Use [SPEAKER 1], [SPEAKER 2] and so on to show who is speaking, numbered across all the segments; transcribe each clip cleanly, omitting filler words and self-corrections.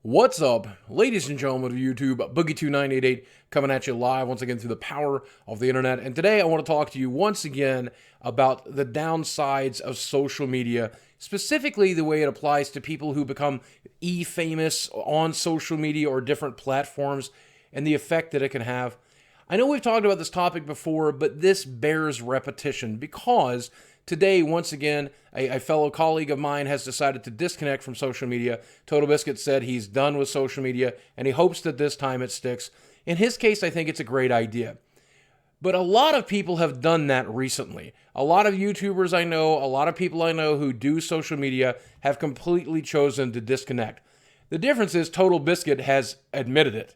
[SPEAKER 1] What's up, ladies and gentlemen of YouTube? Boogie2988 coming at you live once again through the power of the internet. And today I want to talk to you once again about the downsides of social media, specifically the way it applies to people who become famous on social media or different platforms and the effect that it can have. I know we've talked about this topic before, but this bears repetition because today, once again, a fellow colleague of mine has decided to disconnect from social media. Total Biscuit said he's done with social media, and he hopes that this time it sticks. In his case, I think it's a great idea. But a lot of people have done that recently. A lot of YouTubers I know, a lot of people I know who do social media have completely chosen to disconnect. The difference is Total Biscuit has admitted it.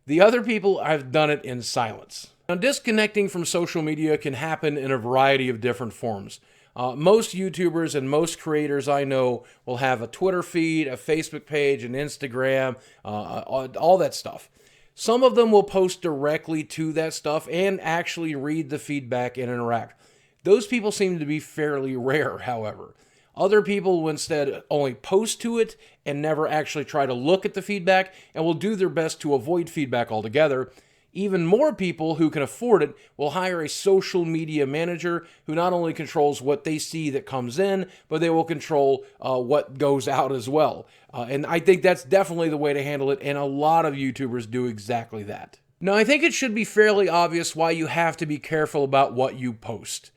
[SPEAKER 1] The other people have done it in silence. Now, disconnecting from social media can happen in a variety of different forms. Most YouTubers and most creators I know will have a Twitter feed, a Facebook page, an Instagram, all that stuff. Some of them will post directly to that stuff and actually read the feedback and interact. Those people seem to be fairly rare, however. Other people will instead only post to it and never actually try to look at the feedback and will do their best to avoid feedback altogether. Even more people who can afford it will hire a social media manager who not only controls what they see that comes in, but they will control what goes out as well. And I think that's definitely the way to handle it, and a lot of YouTubers do exactly that. Now, I think it should be fairly obvious why you have to be careful about what you post.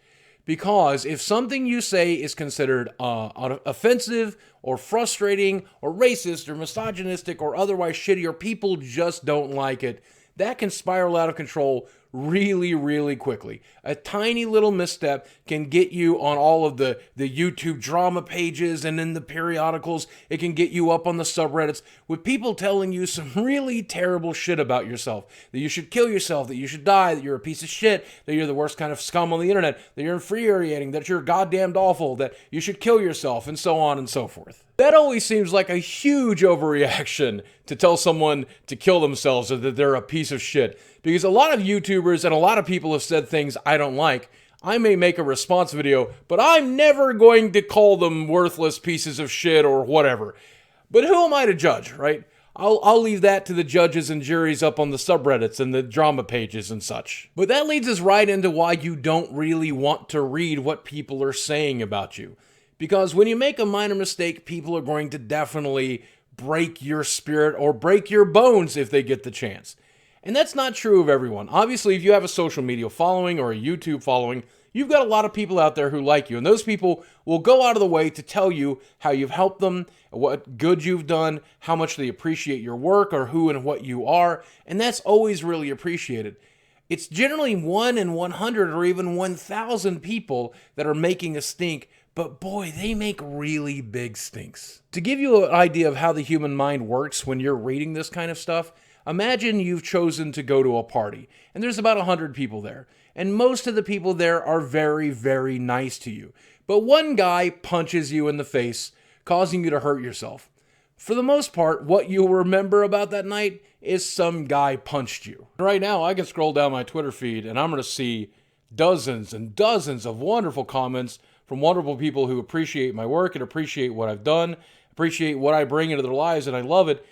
[SPEAKER 1] Because if something you say is considered offensive or frustrating or racist or misogynistic or otherwise shitty or people just don't like it, that can spiral out of control really, really quickly. A tiny little misstep can get you on all of the YouTube drama pages and in the periodicals. It can get you up on the subreddits with people telling you some really terrible shit about yourself. That you should kill yourself, that you should die, that you're a piece of shit, that you're the worst kind of scum on the internet, that you're infuriating, that you're goddamned awful, that you should kill yourself, and so on and so forth. That always seems like a huge overreaction to tell someone to kill themselves or that they're a piece of shit. Because a lot of YouTubers and a lot of people have said things I don't like. I may make a response video, but I'm never going to call them worthless pieces of shit or whatever. But who am I to judge, right? I'll leave that to the judges and juries up on the subreddits and the drama pages and such. But that leads us right into why you don't really want to read what people are saying about you. Because when you make a minor mistake, people are going to definitely break your spirit or break your bones if they get the chance. And that's not true of everyone. Obviously, if you have a social media following or a YouTube following, you've got a lot of people out there who like you. And those people will go out of the way to tell you how you've helped them, what good you've done, how much they appreciate your work or who and what you are. And that's always really appreciated. It's generally 1 in 100 or even 1,000 people that are making a stink. But boy, they make really big stinks. To give you an idea of how the human mind works when you're reading this kind of stuff, imagine you've chosen to go to a party, and there's about 100 people there, and most of the people there are very, very nice to you. But one guy punches you in the face, causing you to hurt yourself. For the most part, what you'll remember about that night is some guy punched you. Right now, I can scroll down my Twitter feed, and I'm going to see dozens and dozens of wonderful comments from wonderful people who appreciate my work and appreciate what I've done, appreciate what I bring into their lives, and I love it.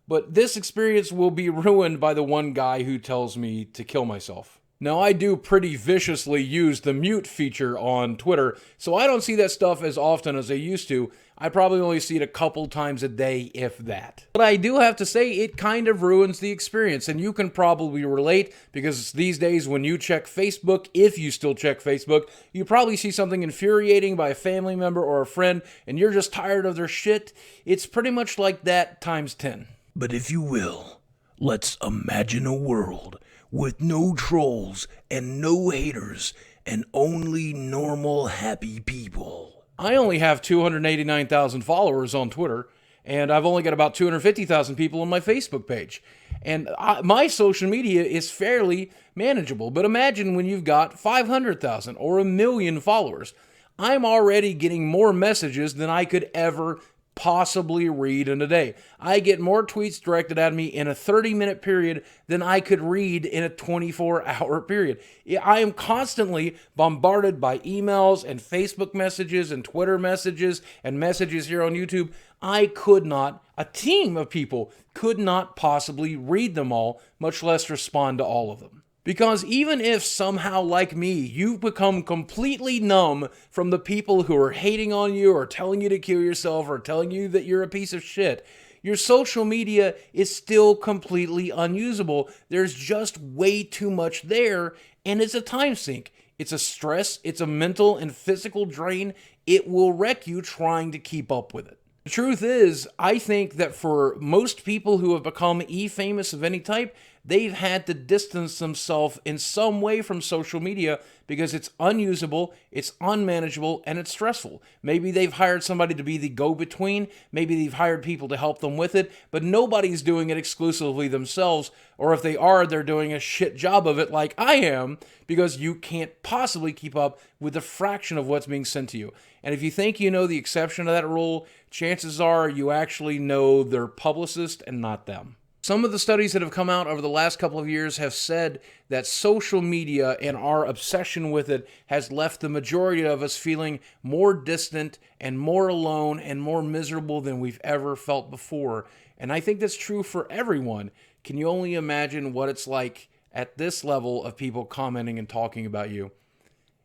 [SPEAKER 1] But this experience will be ruined by the one guy who tells me to kill myself. Now, I do pretty viciously use the mute feature on Twitter, so I don't see that stuff as often as I used to. I probably only see it a couple times a day, if that. But I do have to say, it kind of ruins the experience, and you can probably relate, because these days when you check Facebook, if you still check Facebook, you probably see something infuriating by a family member or a friend, and you're just tired of their shit. It's pretty much like that times 10.
[SPEAKER 2] But if you will, let's imagine a world with no trolls and no haters and only normal, happy people.
[SPEAKER 1] I only have 289,000 followers on Twitter, and I've only got about 250,000 people on my Facebook page. And my social media is fairly manageable, but imagine when you've got 500,000 or 1 million followers. I'm already getting more messages than I could ever possibly read in a day. I get more tweets directed at me in a 30-minute period than I could read in a 24-hour period. I am constantly bombarded by emails and Facebook messages and Twitter messages and messages here on YouTube. I could not, a team of people could not possibly read them all, much less respond to all of them. Because even if somehow, like me, you've become completely numb from the people who are hating on you or telling you to kill yourself or telling you that you're a piece of shit, your social media is still completely unusable. There's just way too much there, and it's a time sink. It's a stress, it's a mental and physical drain. It will wreck you trying to keep up with it. The truth is, I think that for most people who have become e-famous of any type, they've had to distance themselves in some way from social media because it's unusable, it's unmanageable, and it's stressful. Maybe they've hired somebody to be the go-between, maybe they've hired people to help them with it, but nobody's doing it exclusively themselves, or if they are, they're doing a shit job of it like I am, because you can't possibly keep up with a fraction of what's being sent to you. And if you think you know the exception to that rule, chances are you actually know their publicist and not them. Some of the studies that have come out over the last couple of years have said that social media and our obsession with it has left the majority of us feeling more distant and more alone and more miserable than we've ever felt before. And I think that's true for everyone. Can you only imagine what it's like at this level of people commenting and talking about you?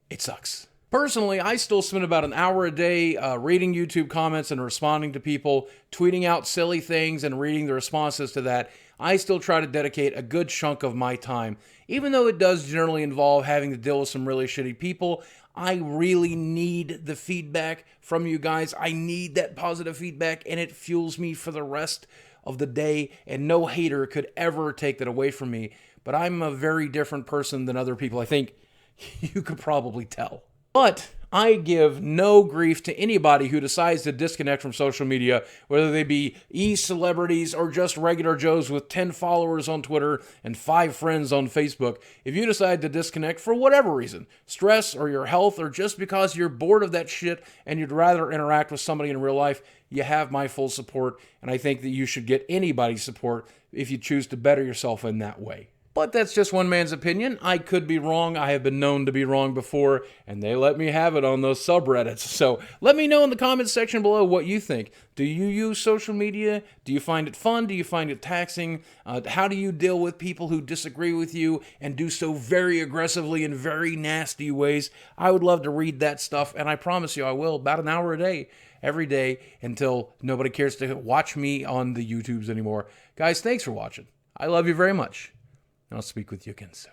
[SPEAKER 1] It sucks. Personally, I still spend about an hour a day reading YouTube comments and responding to people, tweeting out silly things and reading the responses to that. I still try to dedicate a good chunk of my time. Even though it does generally involve having to deal with some really shitty people, I really need the feedback from you guys. I need that positive feedback, and it fuels me for the rest of the day, and no hater could ever take that away from me. But I'm a very different person than other people. I think you could probably tell. But I give no grief to anybody who decides to disconnect from social media, whether they be e-celebrities or just regular Joes with 10 followers on Twitter and 5 friends on Facebook. If you decide to disconnect for whatever reason, stress or your health or just because you're bored of that shit and you'd rather interact with somebody in real life, you have my full support, and I think that you should get anybody's support if you choose to better yourself in that way. But that's just one man's opinion. I could be wrong. I have been known to be wrong before, and they let me have it on those subreddits. So let me know in the comments section below what you think. Do you use social media? Do you find it fun? Do you find it taxing? How do you deal with people who disagree with you and do so very aggressively in very nasty ways? I would love to read that stuff, and I promise you I will, about an hour a day, every day, until nobody cares to watch me on the YouTubes anymore. Guys, thanks for watching. I love you very much. I'll speak with you again soon.